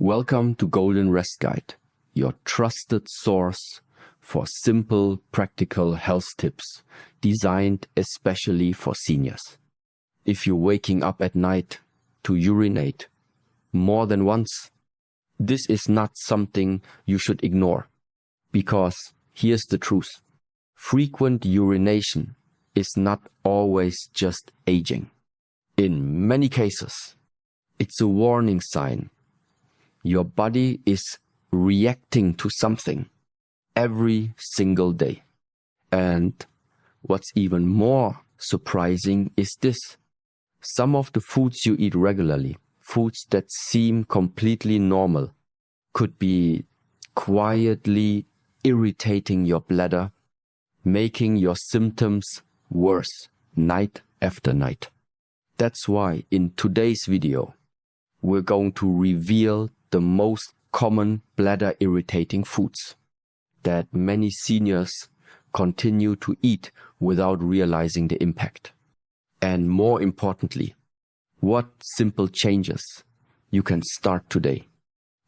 Welcome to Golden Rest Guide, your trusted source for simple, practical health tips designed especially for seniors. If you're waking up at night to urinate more than once, this is not something you should ignore, because here's the truth. Frequent urination is not always just aging. In many cases, it's a warning sign. Your body is reacting to something every single day. And what's even more surprising is this. Some of the foods you eat regularly, foods that seem completely normal, could be quietly irritating your bladder, making your symptoms worse night after night. That's why in today's video, we're going to reveal the most common bladder-irritating foods that many seniors continue to eat without realizing the impact. And more importantly, what simple changes you can start today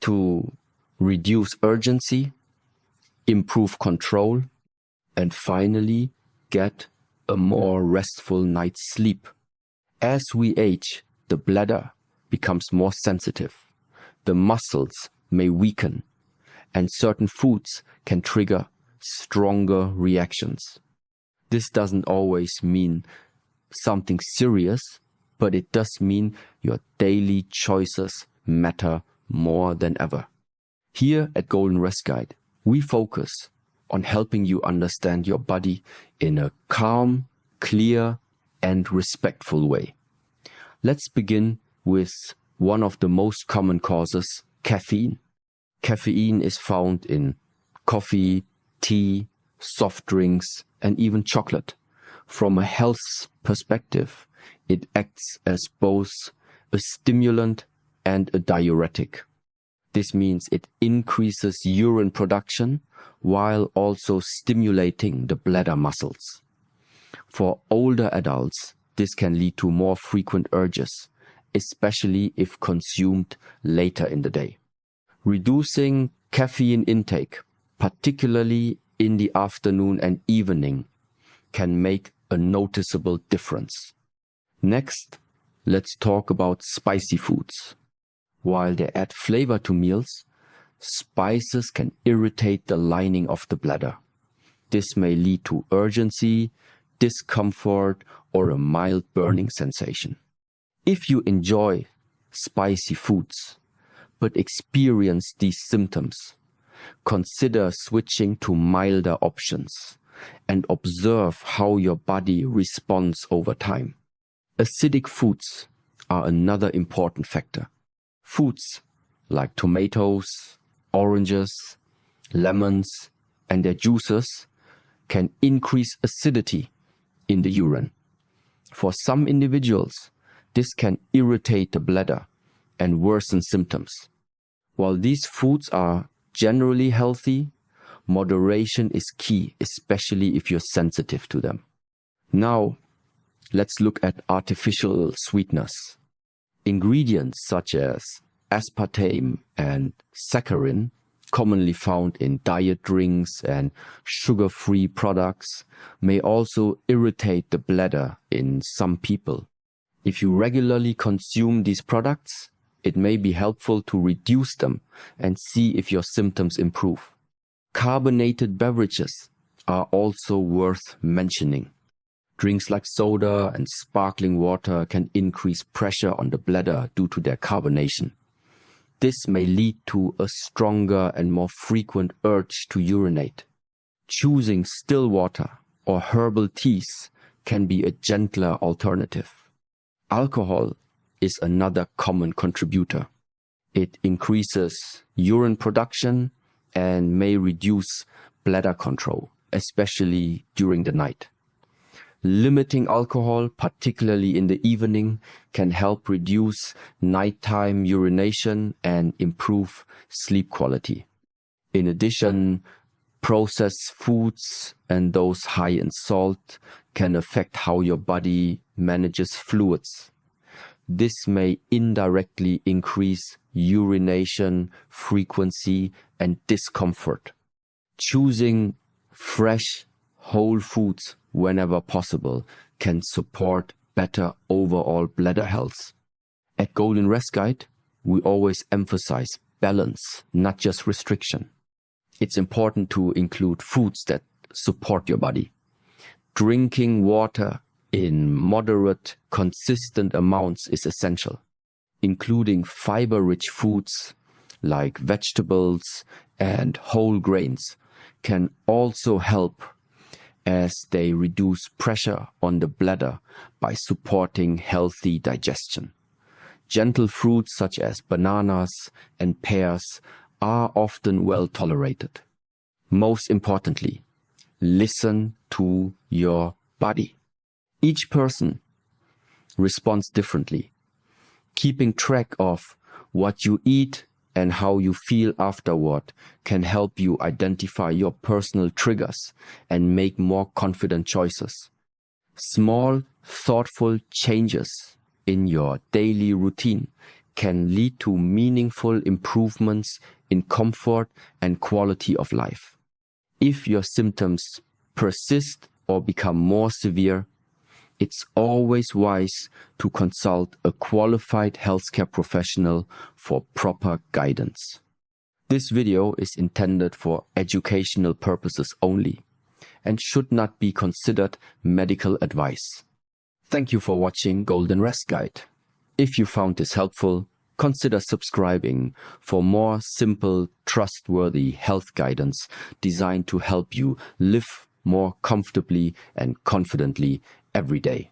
to reduce urgency, improve control, and finally get a more restful night's sleep. As we age, the bladder becomes more sensitive. The muscles may weaken, and certain foods can trigger stronger reactions. This doesn't always mean something serious, but it does mean your daily choices matter more than ever. Here at Golden Rest Guide, we focus on helping you understand your body in a calm, clear, and respectful way. Let's begin with one of the most common causes, caffeine. Caffeine is found in coffee, tea, soft drinks, and even chocolate. From a health perspective, it acts as both a stimulant and a diuretic. This means it increases urine production while also stimulating the bladder muscles. For older adults, this can lead to more frequent urges, especially if consumed later in the day. Reducing caffeine intake, particularly in the afternoon and evening, can make a noticeable difference. Next, let's talk about spicy foods. While they add flavor to meals, spices can irritate the lining of the bladder. This may lead to urgency, discomfort, or a mild burning sensation. If you enjoy spicy foods, but experience these symptoms, consider switching to milder options and observe how your body responds over time. Acidic foods are another important factor. Foods like tomatoes, oranges, lemons, and their juices can increase acidity in the urine. For some individuals, this can irritate the bladder and worsen symptoms. While these foods are generally healthy, moderation is key, especially if you're sensitive to them. Now, let's look at artificial sweeteners. Ingredients such as aspartame and saccharin, commonly found in diet drinks and sugar-free products, may also irritate the bladder in some people. If you regularly consume these products, it may be helpful to reduce them and see if your symptoms improve. Carbonated beverages are also worth mentioning. Drinks like soda and sparkling water can increase pressure on the bladder due to their carbonation. This may lead to a stronger and more frequent urge to urinate. Choosing still water or herbal teas can be a gentler alternative. Alcohol is another common contributor. It increases urine production and may reduce bladder control, especially during the night. Limiting alcohol, particularly in the evening, can help reduce nighttime urination and improve sleep quality. In addition, processed foods and those high in salt can affect how your body manages fluids. this may indirectly increase urination frequency and discomfort. Choosing fresh, whole foods whenever possible can support better overall bladder health. At Golden Rest Guide, we always emphasize balance, not just restriction. It's important to include foods that support your body. Drinking water in moderate, consistent amounts is essential. Including fiber-rich foods like vegetables and whole grains can also help, as they reduce pressure on the bladder by supporting healthy digestion. Gentle fruits such as bananas and pears are often well tolerated. Most importantly, listen to your body. Each person responds differently. Keeping track of what you eat and how you feel afterward can help you identify your personal triggers and make more confident choices. Small, thoughtful changes in your daily routine can lead to meaningful improvements in comfort and quality of life. If your symptoms persist or become more severe, it's always wise to consult a qualified healthcare professional for proper guidance. This video is intended for educational purposes only and should not be considered medical advice. Thank you for watching Golden Rest Guide. If you found this helpful, consider subscribing for more simple, trustworthy health guidance designed to help you live more comfortably and confidently every day.